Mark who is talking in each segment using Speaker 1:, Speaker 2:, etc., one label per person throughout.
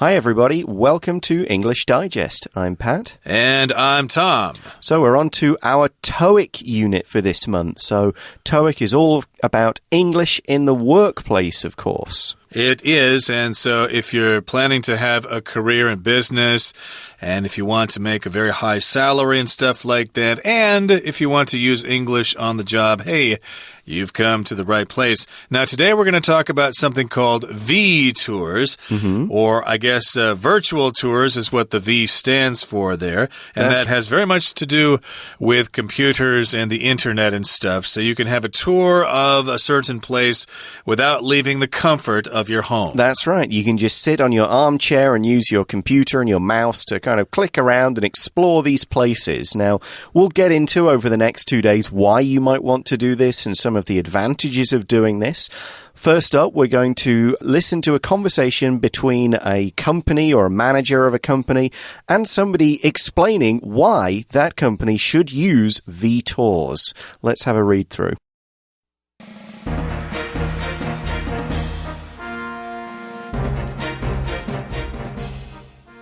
Speaker 1: Hi everybody, welcome to English Digest. I'm Pat.
Speaker 2: And I'm Tom.
Speaker 1: So we're on to our TOEIC unit for this month. So TOEIC is all about English in the workplace, of course.
Speaker 2: It is, and so if you're planning to have a career in business, and if you want to make a very high salary and stuff like that, and if you want to use English on the job, hey, you've come to the right place. Now, today we're going to talk about something called V-tours, or I guess virtual tours is what the V stands for there, and that has very much to do with computers and the internet and stuff, so you can have a tour of a certain place without leaving the comfort of your home.
Speaker 1: That's right. You can just sit on your armchair and use your computer and your mouse to kind of click around and explore these places. Now, we'll get into over the next 2 days why you might want to do this and some of the advantages of doing this. First up, we're going to listen to a conversation between a company or a manager of a company and somebody explaining why that company should use V-tours. Let's have a read through.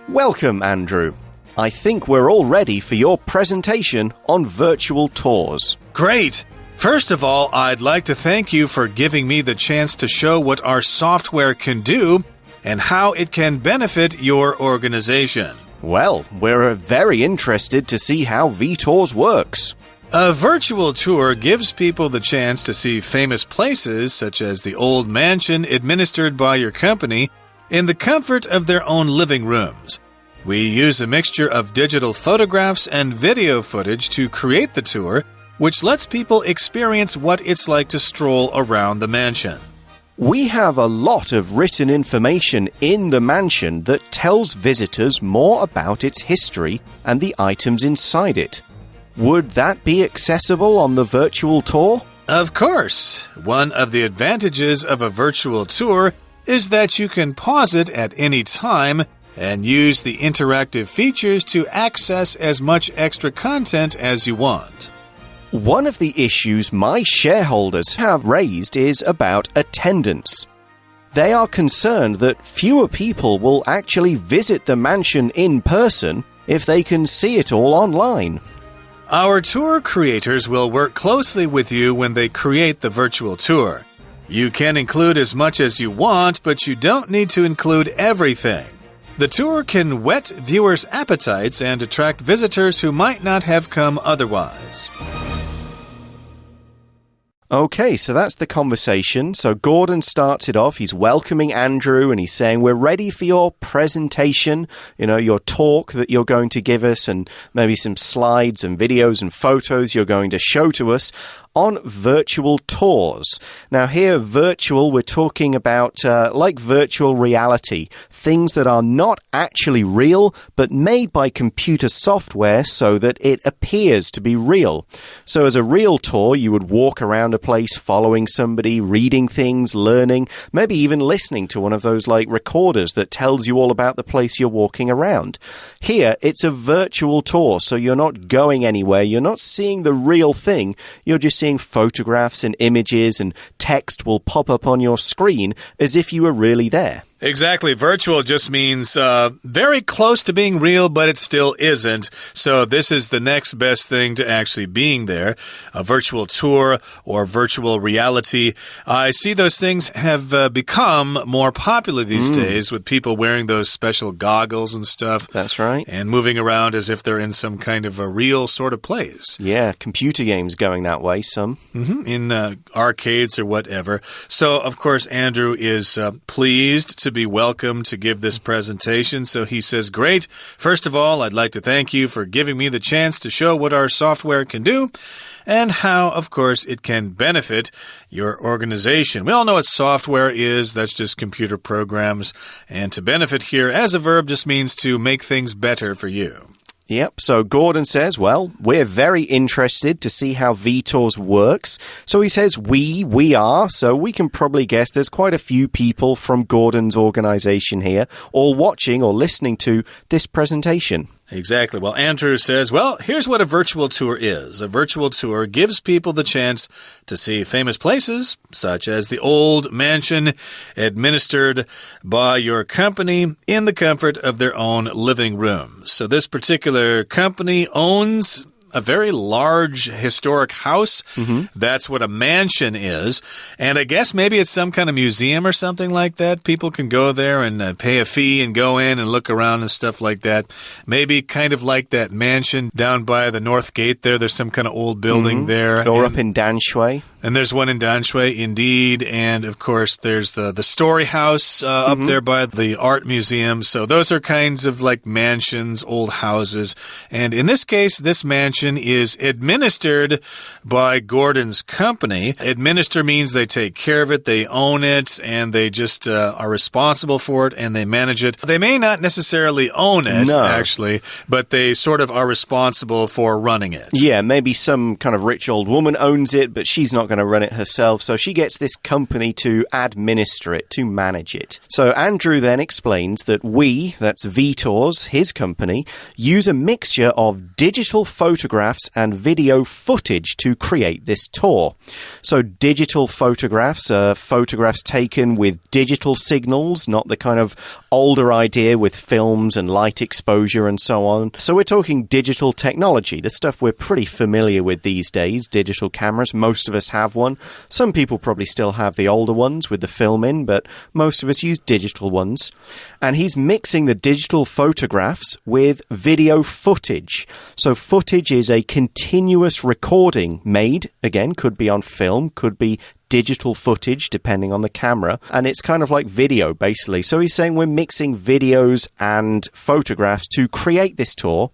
Speaker 1: Welcome, Andrew. I think we're all ready for your presentation on virtual tours.
Speaker 2: Great! First of all, I'd like to thank you for giving me the chance to show what our software can do and how it can benefit your organization.
Speaker 1: Well, we're very interested to see how V-tours works.
Speaker 2: A virtual tour gives people the chance to see famous places such as the old mansion administered by your company in the comfort of their own living rooms. We use a mixture of digital photographs and video footage to create the tour, which lets people experience what it's like to stroll around the mansion.
Speaker 1: We have a lot of written information in the mansion that tells visitors more about its history and the items inside it. Would that be accessible on the virtual tour?
Speaker 2: Of course. One of the advantages of a virtual tour is that you can pause it at any time and use the interactive features to access as much extra content as you want.
Speaker 1: One of the issues my shareholders have raised is about attendance. They are concerned that fewer people will actually visit the mansion in person if they can see it all online.
Speaker 2: Our tour creators will work closely with you when they create the virtual tour. You can include as much as you want, but you don't need to include everything. The tour can whet viewers' appetites and attract visitors who might not have come otherwise.
Speaker 1: Okay, so that's the conversation. So Gordon starts it off. He's welcoming Andrew and he's saying, we're ready for your presentation, your talk that you're going to give us and maybe some slides and videos and photos you're going to show to us on virtual tours. Now here, virtual, we're talking about like virtual reality, things that are not actually real, but made by computer software so that it appears to be real. So as a real tour, you would walk around a place following somebody, reading things, learning, maybe even listening to one of those like recorders that tells you all about the place you're walking around. Here, it's a virtual tour, so you're not going anywhere, you're not seeing the real thing, you're just seeing photographs and images and text will pop up on your screen as if you were really there.
Speaker 2: Exactly. Virtual just means very close to being real, but it still isn't. So this is the next best thing to actually being there. A virtual tour or virtual reality. I see those things have become more popular these days with people wearing those special goggles and stuff.
Speaker 1: That's right.
Speaker 2: And moving around as if they're in some kind of a real sort of place.
Speaker 1: Yeah, computer games going that way, some.
Speaker 2: In arcades or whatever. So, of course, Andrew is pleased to be welcome to give this presentation. So he says, great. First of all, I'd like to thank you for giving me the chance to show what our software can do and how, of course, it can benefit your organization. We all know what software is. That's just computer programs. And to benefit here as a verb just means to make things better for you.
Speaker 1: Yep, so Gordon says, well, we're very interested to see how V-tours works. So he says we are, so we can probably guess there's quite a few people from Gordon's organization here all watching or listening to this presentation.
Speaker 2: Exactly. Well, Andrew says, well, here's what a virtual tour is. A virtual tour gives people the chance to see famous places, such as the old mansion administered by your company in the comfort of their own living room. So this particular company owns a very large historic house. That's what a mansion is. And I guess maybe it's some kind of museum or something like that. People can go there and pay a fee and go in and look around and stuff like that. Maybe kind of like that mansion down by the North Gate there. There's some kind of old building there.
Speaker 1: Or up in Danshui.
Speaker 2: And there's one in Danshui, indeed. And, of course, there's the Story House up there by the Art Museum. So those are kinds of like mansions, old houses. And in this case, this mansion is administered by Gordon's company. Administer means they take care of it, they own it, and they just are responsible for it, and they manage it. They may not necessarily own it, actually, but they sort of are responsible for running it.
Speaker 1: Yeah, maybe some kind of rich old woman owns it, but she's not going to run it herself, so she gets this company to administer it, to manage it. So Andrew then explains that we, that's Vtors, his company, use a mixture of digital photographs and video footage to create this tour. So digital photographs are photographs taken with digital signals, not the kind of older idea with films and light exposure and so on. So we're talking digital technology, the stuff we're pretty familiar with these days, digital cameras. Most of us have one. Some people probably still have the older ones with the film in, but most of us use digital ones. And he's mixing the digital photographs with video footage. So footage is a continuous recording made, again, could be on film, could be digital footage depending on the camera, and it's kind of like video basically. So he's saying we're mixing videos and photographs to create this tour,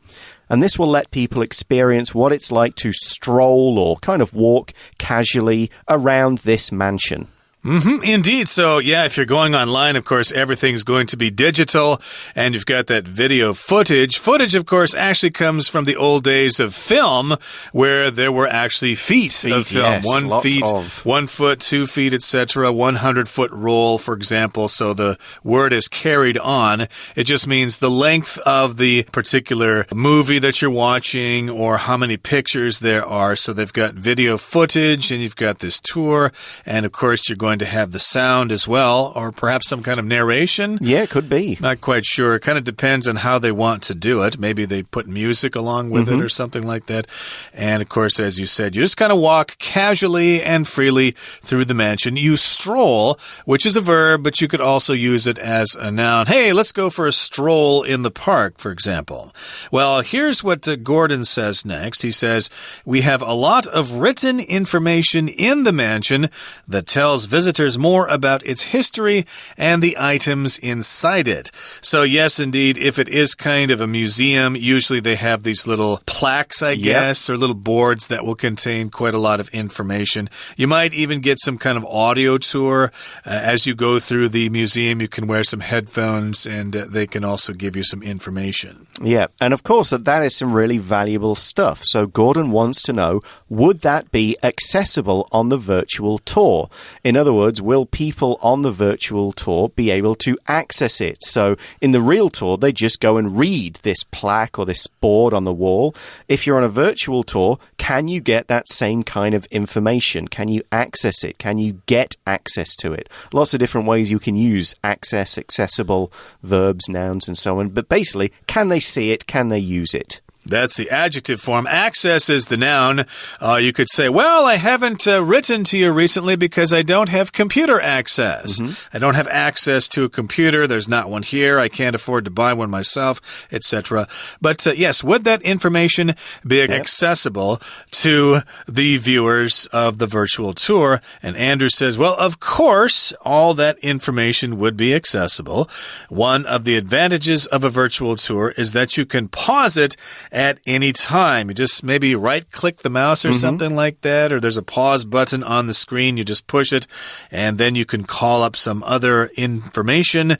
Speaker 1: and this will let people experience what it's like to stroll or kind of walk casually around this mansion.
Speaker 2: Indeed. So, yeah, if you're going online, of course, everything's going to be digital, and you've got that video footage. Footage, of course, actually comes from the old days of film, where there were actually feet of film.
Speaker 1: Yes,
Speaker 2: 1 feet, 1 foot, 2 feet, etc. 100-foot roll, for example. So the word is carried on. It just means the length of the particular movie that you're watching or how many pictures there are. So they've got video footage, and you've got this tour, and, of course, you're going to have the sound as well, or perhaps some kind of narration.
Speaker 1: Yeah, it could be.
Speaker 2: Not quite sure. It kind of depends on how they want to do it. Maybe they put music along with it or something like that. And, of course, as you said, you just kind of walk casually and freely through the mansion. You stroll, which is a verb, but you could also use it as a noun. Hey, let's go for a stroll in the park, for example. Well, here's what Gordon says next. He says, we have a lot of written information in the mansion that tells visitors more about its history and the items inside it. So yes, indeed, if it is kind of a museum, usually they have these little plaques, I guess, or little boards that will contain quite a lot of information. You might even get some kind of audio tour. As you go through the museum, you can wear some headphones, and they can also give you some information.
Speaker 1: Yeah, and of course that is some really valuable stuff. So Gordon wants to know, would that be accessible on the virtual tour? In other words, will people on the virtual tour be able to access it? So in the real tour, they just go and read this plaque or this board on the wall. If you're on a virtual tour, can you get that same kind of information? Can you access it? Can you get access to it? Lots of different ways you can use access, accessible, verbs, nouns, and so on. But basically, can they see it? Can they use it?
Speaker 2: That's the adjective form. Access is the noun. You could say, well, I haven't written to you recently because I don't have computer access. I don't have access to a computer. There's not one here. I can't afford to buy one myself, etc. But yes, would that information be accessible to the viewers of the virtual tour? And Andrew says, well, of course, all that information would be accessible. One of the advantages of a virtual tour is that you can pause it at any time. You just maybe right-click the mouse or something like that, or there's a pause button on the screen. You just push it, and then you can call up some other information.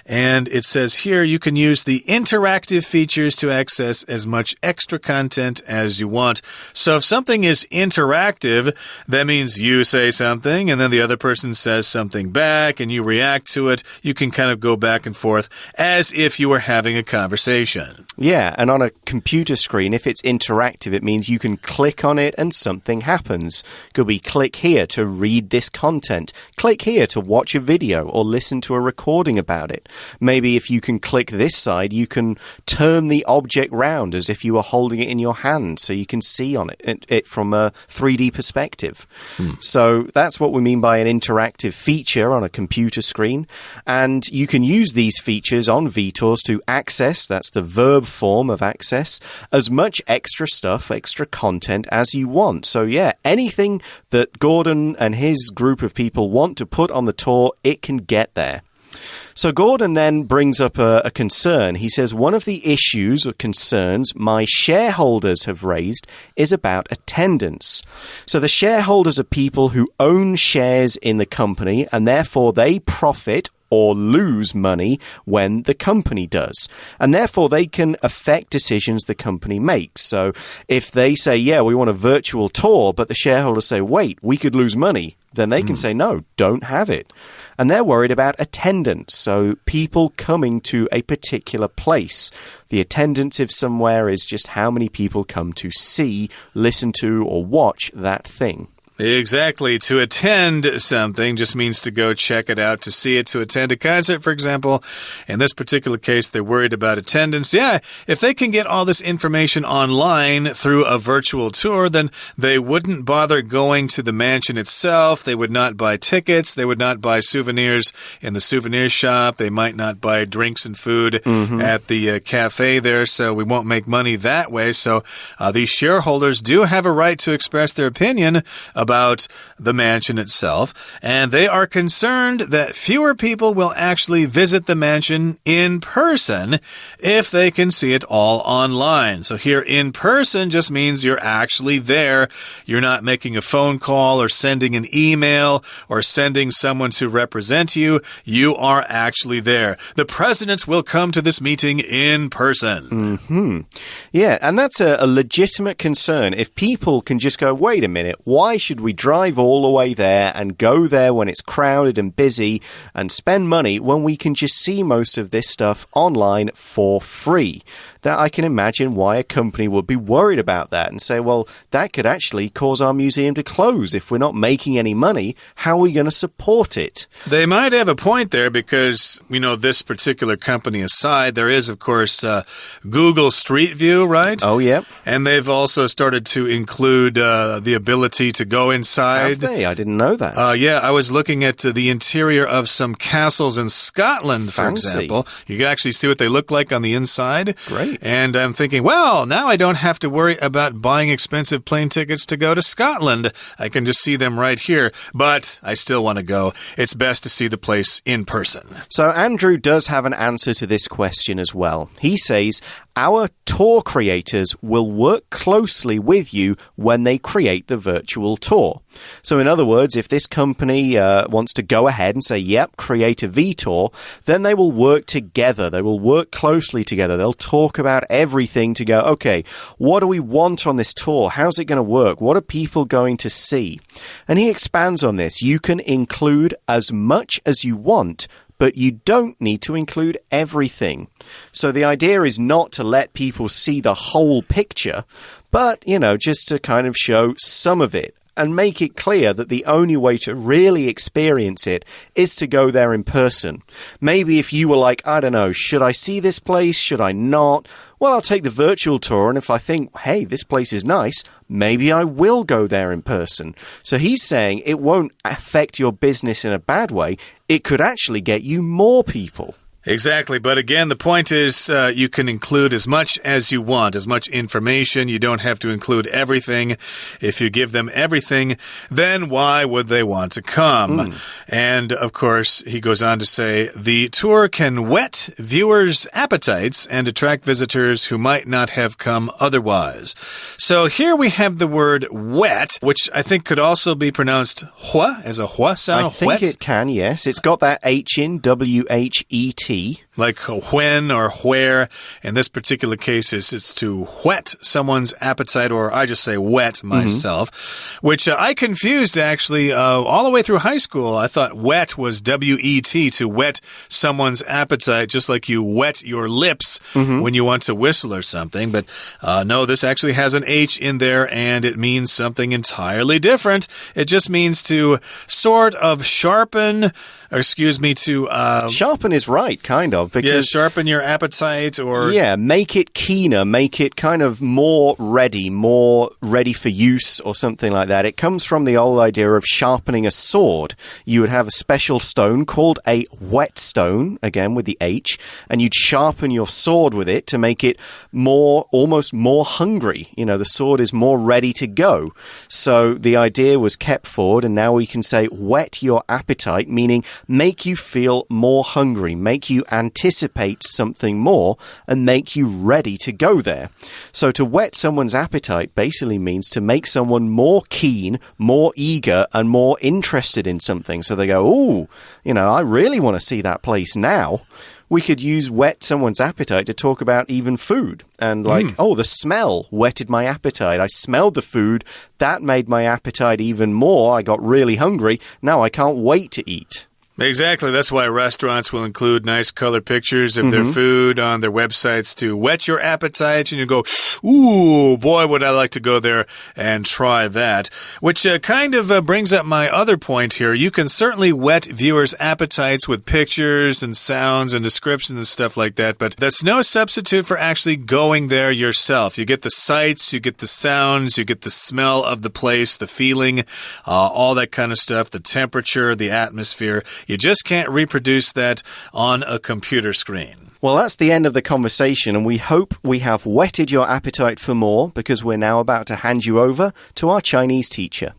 Speaker 2: And it says here you can use the interactive features to access as much extra content as you want. So if something is interactive, that means you say something, and then the other person says something back, and you react to it. You can kind of go back and forth as if you were having a conversation.
Speaker 1: Yeah, and on a computer screen, if it's interactive, it means you can click on it and something happens. Could be click here to read this content, click here to watch a video or listen to a recording about it. Maybe if you can click this side, you can turn the object round as if you were holding it in your hand so you can see on it from a 3D perspective. So that's what we mean by an interactive feature on a computer screen. And you can use these features on VTORs to access, that's the verb form of access, as much extra stuff, extra content as you want. So yeah, anything that Gordon and his group of people want to put on the tour, it can get there. So Gordon then brings up a concern. He says, one of the issues or concerns my shareholders have raised is about attendance. So the shareholders are people who own shares in the company and therefore they profit or lose money when the company does. And therefore, they can affect decisions the company makes. So if they say, yeah, we want a virtual tour, but the shareholders say, wait, we could lose money, then they can say, no, don't have it. And they're worried about attendance, so people coming to a particular place. The attendance of somewhere is just how many people come to see, listen to, or watch that thing.
Speaker 2: Exactly. To attend something just means to go check it out, to see it, to attend a concert, for example. In this particular case, they're worried about attendance. Yeah, if they can get all this information online through a virtual tour, then they wouldn't bother going to the mansion itself. They would not buy tickets. They would not buy souvenirs in the souvenir shop. They might not buy drinks and food at the cafe there, so we won't make money that way. So these shareholders do have a right to express their opinion about the mansion itself, and they are concerned that fewer people will actually visit the mansion in person if they can see it all online. So here, in person just means you're actually there. You're not making a phone call or sending an email or sending someone to represent you. You are actually there. The presidents will come to this meeting in person.
Speaker 1: Yeah, and that's a legitimate concern. If people can just go, wait a minute, why should we drive all the way there and go there when it's crowded and busy and spend money when we can just see most of this stuff online for free? That I can imagine why a company would be worried about that and say, well, that could actually cause our museum to close. If we're not making any money, how are we going to support it?
Speaker 2: They might have a point there because, you know, this particular company aside, there is, of course, Google Street View, right?
Speaker 1: Oh, yeah.
Speaker 2: And they've also started to include the ability to go inside.
Speaker 1: Have they? I didn't know that.
Speaker 2: Yeah, I was looking at the interior of some castles in Scotland, for example. You can actually see what they look like on the inside.
Speaker 1: Great.
Speaker 2: And I'm thinking, well, now I don't have to worry about buying expensive plane tickets to go to Scotland. I can just see them right here. But I still want to go. It's best to see the place in person.
Speaker 1: So Andrew does have an answer to this question as well. He says, our tour creators will work closely with you when they create the virtual tour. So in other words, if this company wants to go ahead and say, yep, create a VTOR, then they will work together. They will work closely together. They'll talk about everything to go, okay, what do we want on this tour? How's it going to work? What are people going to see? And he expands on this. You can include as much as you want, but you don't need to include everything. So the idea is not to let people see the whole picture, but, you know, just to kind of show some of it and make it clear that the only way to really experience it is to go there in person. Maybe if you were like, I don't know, should I see this place? Should I not? Well, I'll take the virtual tour, and if I think, hey, this place is nice, maybe I will go there in person. So he's saying it won't affect your business in a bad way. It could actually get you more people.
Speaker 2: Exactly. But again, the point is you can include as much as you want, as much information. You don't have to include everything. If you give them everything, then why would they want to come? And, of course, he goes on to say, the tour can whet viewers' appetites and attract visitors who might not have come otherwise. So here we have the word whet, which I think could also be pronounced hua, as a hua sound.
Speaker 1: I think it can, yes. It's got that H in, W-H-E-T.
Speaker 2: Like when or where. In this particular case, it's to whet someone's appetite, or I just say wet myself, which I confused actually all the way through high school. I thought wet was W-E-T, to whet someone's appetite, just like you wet your lips when you want to whistle or something. But no, this actually has an H in there, and it means something entirely different. It just means to sort of sharpen, or excuse me, to...
Speaker 1: sharpen is right, kind of. Because,
Speaker 2: sharpen your appetite, or...
Speaker 1: Yeah, make it keener, make it kind of more ready for use or something like that. It comes from the old idea of sharpening a sword. You would have a special stone called a whetstone, again with the H, and you'd sharpen your sword with it to make it almost more hungry. You know, the sword is more ready to go. So the idea was kept forward, and now we can say whet your appetite, meaning make you feel more hungry, make you anticipate something more, and make you ready to go there. So to whet someone's appetite basically means to make someone more keen, more eager, and more interested in something. So they go, ooh, you know, I really want to see that place now. We could use whet someone's appetite to talk about even food. And like, oh, the smell whetted my appetite. I smelled the food. That made my appetite even more. I got really hungry. Now I can't wait to eat.
Speaker 2: Exactly. That's why restaurants will include nice color pictures of their food on their websites to whet your appetite. And you go, ooh, boy, would I like to go there and try that. Which kind of brings up my other point here. You can certainly whet viewers' appetites with pictures and sounds and descriptions and stuff like that. But that's no substitute for actually going there yourself. You get the sights, you get the sounds, you get the smell of the place, the feeling, all that kind of stuff, the temperature, the atmosphere. You just can't reproduce that on a computer screen.
Speaker 1: Well, that's the end of the conversation, and we hope we have whetted your appetite for more, because we're now about to hand you over to our Chinese teacher.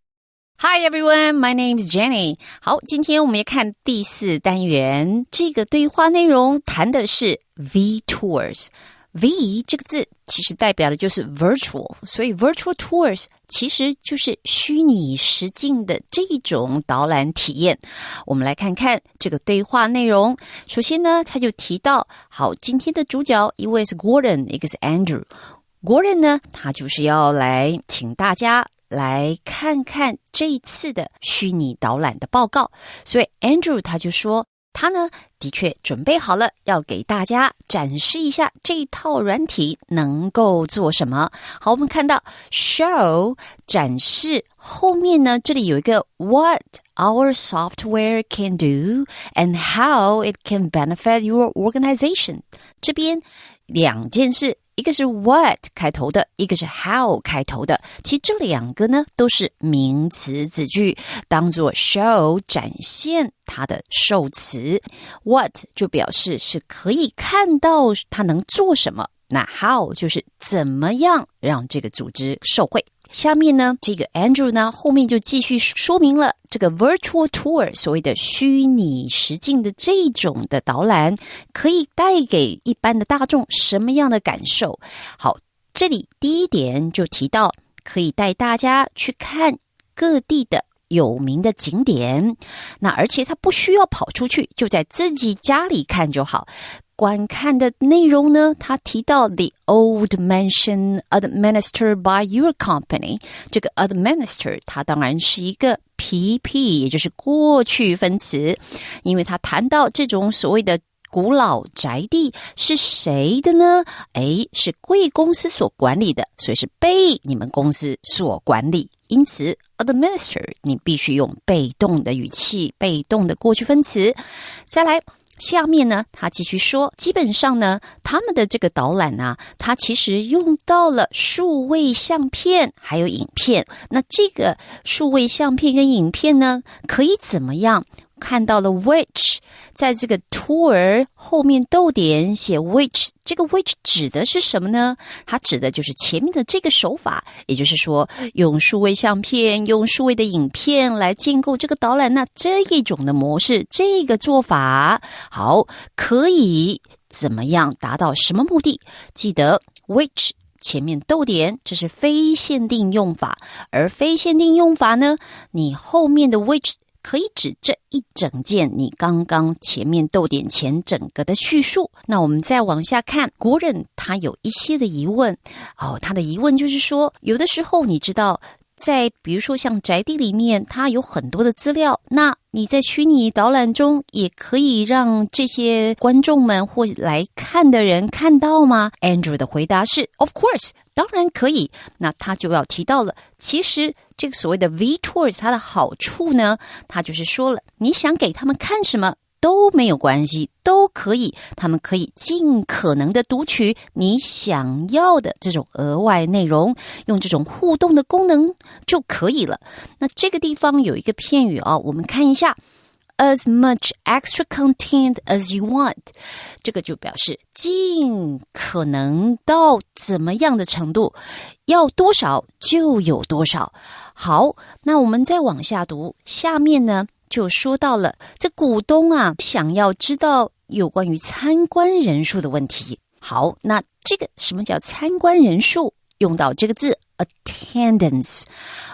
Speaker 3: Hi everyone, my name is Jenny. 好，今天我们要看第4单元，这个对话内容谈的是 V-Tours。V 这个字其实代表的就是 virtual， 所以 virtual tours 其实就是虚拟实境的这种导览体验。我们来看看这个对话内容。首先呢，他就提到，好，今天的主角一位是 Gordon， 一个是 Andrew。Gordon 呢，他就是要来请大家来看看这一次的虚拟导览的报告。所以 Andrew 他就说，他呢的确准备好了，要给大家展示一下这套软体能够做什么。好，我们看到 show 展示后面呢，这里有一个 what our software can do and how it can benefit your organization。这边两件事，一个是 what 开头的，一个是 how 开头的。其实这两个呢都是名词子句，当作 show 展现它的受词。what 就表示是可以看到它能做什么，那 how 就是怎么样让这个组织受惠。下面呢，这个 Andrew 呢，后面就继续说明了这个 virtual tour 所谓的虚拟实境的这种的导览，可以带给一般的大众什么样的感受。好，这里第一点就提到，可以带大家去看各地的有名的景点，那而且他不需要跑出去，就在自己家里看就好。观看的内容呢，他提到 the old mansion administered by your company。 这个 administer 它当然是一个 PP， 也就是过去分词，因为他谈到这种所谓的古老宅地是谁的呢？是贵公司所管理的，所以是被你们公司所管理。因此 administer 你必须用被动的语气，被动的过去分词。再来下面呢，他继续说，基本上呢，他们的这个导览啊，它其实用到了数位相片还有影片。那这个数位相片跟影片呢，可以怎么样看到了 which， 在这个 tour 后面逗点写 which， 这个 which 指的是什么呢？它指的就是前面的这个手法，也就是说用数位相片，用数位的影片来建构这个导览，那这一种的模式，这个做法好，可以怎么样达到什么目的？记得 which前面逗点，这是非限定用法，而非限定用法呢，你后面的 which 可以指这一整件你刚刚前面逗点前整个的叙述。那我们再往下看，国人他有一些的疑问他的疑问就是说，有的时候你知道在比如说像宅地里面，它有很多的资料，那你在虚拟导览中也可以让这些观众们或来看的人看到吗？ Andrew 的回答是 Of course， 当然可以。那他就要提到了，其实这个所谓的 V-Tours 它的好处呢，他就是说了，你想给他们看什么都没有关系，都可以，他们可以尽可能的读取你想要的这种额外内容，用这种互动的功能就可以了。那这个地方有一个片语我们看一下 as much extra content as you want， 这个就表示尽可能到怎么样的程度，要多少就有多少。好，那我们再往下读，下面呢就说到了这股东想要知道有关于参观人数的问题。好，那这个什么叫参观人数？用到这个字 attendance，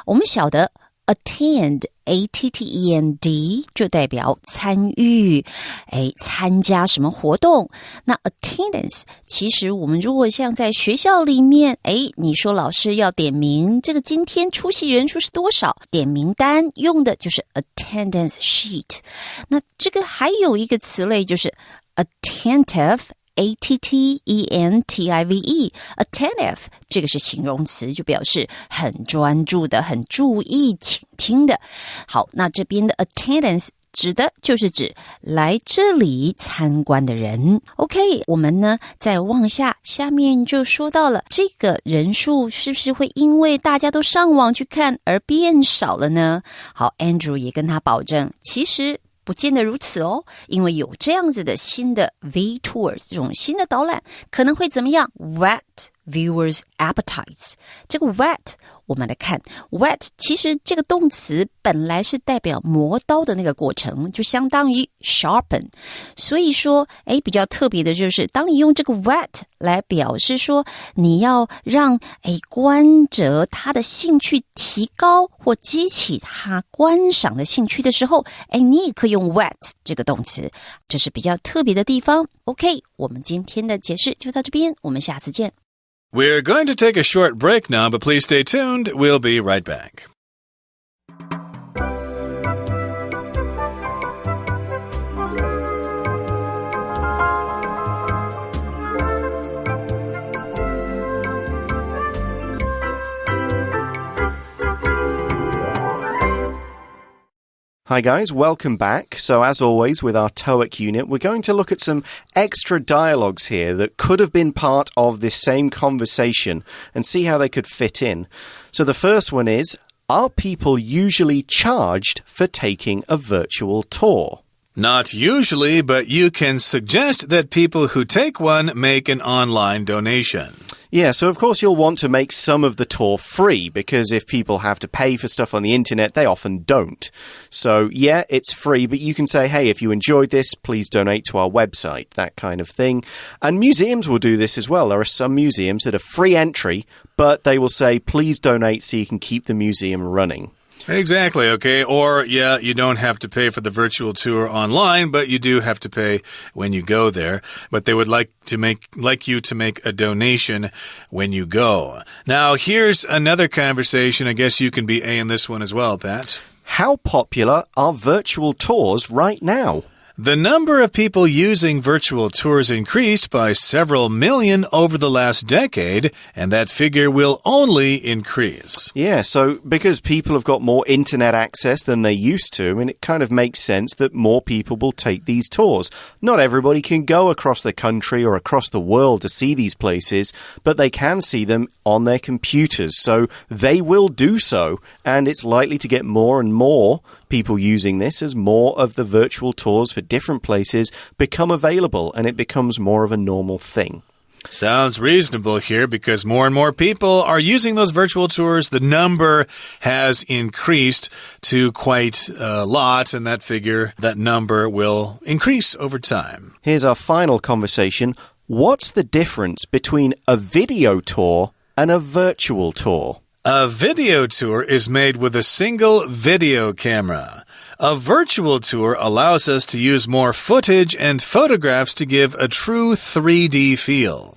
Speaker 3: 我们晓得 attend A-T-T-E-N-D 就代表参与参加什么活动。那 attendance 其实我们如果像在学校里面你说老师要点名这个今天出席人数是多少，点名单用的就是 attendance sheet。 那这个还有一个词类就是 attentive， A-T-T-E-N-T-I-V-E attentive 这个是形容词，就表示很专注的，很注意倾听的。好，那这边的 attendance 指的就是指来这里参观的人。 OK， 我们呢再往下面就说到了这个人数是不是会因为大家都上网去看而变少了呢？好， Andrew 也跟他保证，其实不见得如此因为有这样子的新的 V-Tours 这种新的导览可能会怎么样 whet viewers' appetites。 这个 whet 我们来看 whet 其实这个动词本来是代表磨刀的那个过程，就相当于 sharpen， 所以说比较特别的就是当你用这个 whet 来表示说你要让观者他的兴趣提高或激起他观赏的兴趣的时候你也可以用 whet 这个动词，这是比较特别的地方。 OK， 我们今天的解释就到这边，我们下次见。
Speaker 2: We're going to take a short break now, but please stay tuned. We'll be right back.
Speaker 1: Hi guys, welcome back. So as always with our TOEIC unit, we're going to look at some extra dialogues here that could have been part of this same conversation and see how they could fit in. So the first one is, are people usually charged for taking a virtual tour?
Speaker 2: Not usually, but you can suggest that people who take one make an online donation.
Speaker 1: Yeah, so of course you'll want to make some of the tour free, because if people have to pay for stuff on the internet, they often don't. So yeah, it's free, but you can say, hey, if you enjoyed this, please donate to our website, that kind of thing. And museums will do this as well. There are some museums that are free entry, but they will say, please donate so you can keep the museum running.
Speaker 2: Exactly, okay. Or, yeah, you don't have to pay for the virtual tour online, but you do have to pay when you go there. But they would like you to make a donation when you go. Now, here's another conversation. I guess you can be A in this one as well, Pat.
Speaker 1: How popular are virtual tours right now?
Speaker 2: The number of people using virtual tours increased by several million over the last decade, and that figure will only increase.
Speaker 1: Yeah, so because people have got more internet access than they used to, I mean, it kind of makes sense that more people will take these tours. Not everybody can go across the country or across the world to see these places, but they can see them on their computers, so they will do so, and it's likely to get more and more people using this as more of the virtual tours for different places become available and it becomes more of a normal thing.
Speaker 2: Sounds reasonable here because more and more people are using those virtual tours. The number has increased to quite a lot, and that number will increase over time.
Speaker 1: Here's our final conversation. What's the difference between a video tour and a virtual tour?
Speaker 2: A video tour is made with a single video camera. A virtual tour allows us to use more footage and photographs to give a true 3D feel.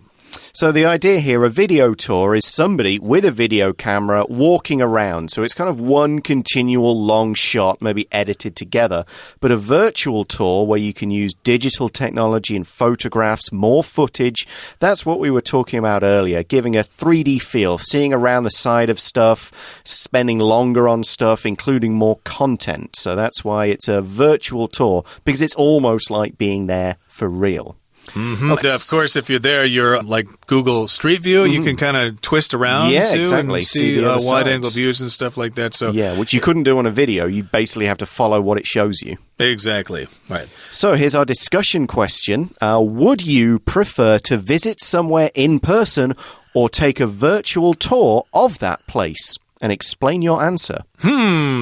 Speaker 1: So the idea here, a video tour is somebody with a video camera walking around. So it's kind of one continual long shot, maybe edited together. But a virtual tour where you can use digital technology and photographs, more footage, that's what we were talking about earlier, giving a 3D feel, seeing around the side of stuff, spending longer on stuff, including more content. So that's why it's a virtual tour, because it's almost like being there for real.
Speaker 2: Okay. Of course, if you're there, you're like Google Street View. You can kind of twist around too
Speaker 1: exactly.
Speaker 2: and see wide-angle views and stuff like that. So
Speaker 1: which you couldn't do on a video. You basically have to follow what it shows you.
Speaker 2: Exactly. Right.
Speaker 1: So here's our discussion question. Would you prefer to visit somewhere in person or take a virtual tour of that place? And explain your answer.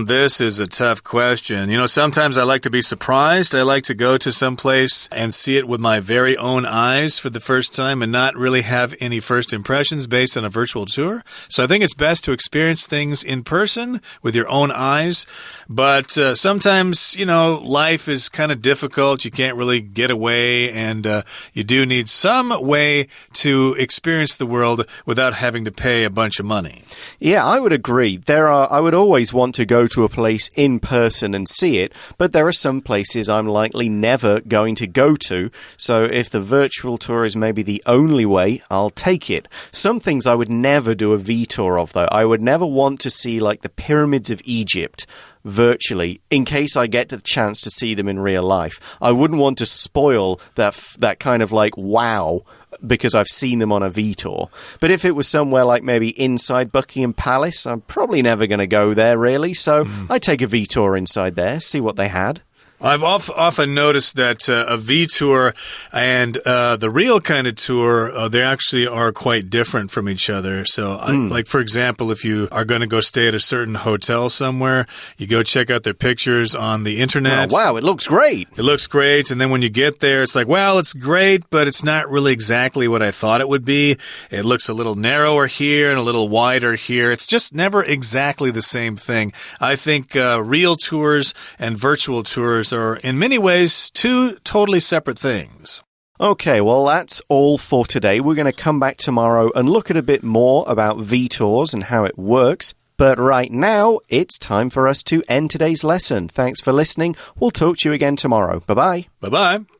Speaker 2: This is a tough question. You know, sometimes I like to be surprised. I like to go to some place and see it with my very own eyes for the first time and not really have any first impressions based on a virtual tour. So I think it's best to experience things in person with your own eyes. But sometimes, you know, life is kind of difficult. You can't really get away, and you do need some way to experience the world without having to pay a bunch of money.
Speaker 1: Yeah, I would agree. I would always want to go to a place in person and see it, but there are some places I'm likely never going to go to. So if the virtual tour is maybe the only way, I'll take it. Some things I would never do a V-tour of, though. I would never want to see, like, the pyramids of Egypt virtually, in case I get the chance to see them in real life. I wouldn't want to spoil that kind of like wow because I've seen them on a V-tour. But if it was somewhere like maybe inside Buckingham Palace, I'm probably never going to go there really. So I'd take a V-tour inside there, see what they had.
Speaker 2: I've often noticed that a V-tour and the real kind of tour, they actually are quite different from each other. So, like, for example, if you are going to go stay at a certain hotel somewhere, you go check out their pictures on the internet.
Speaker 1: Oh, wow, it looks great.
Speaker 2: It looks great. And then when you get there, it's like, well, it's great, but it's not really exactly what I thought it would be. It looks a little narrower here and a little wider here. It's just never exactly the same thing. I think real tours and virtual tours are in many ways two totally separate things.
Speaker 1: Okay, well, that's all for today. We're going to come back tomorrow and look at a bit more about V-tours and how it works. But right now, it's time for us to end today's lesson. Thanks for listening. We'll talk to you again tomorrow. Bye-bye.
Speaker 2: Bye-bye.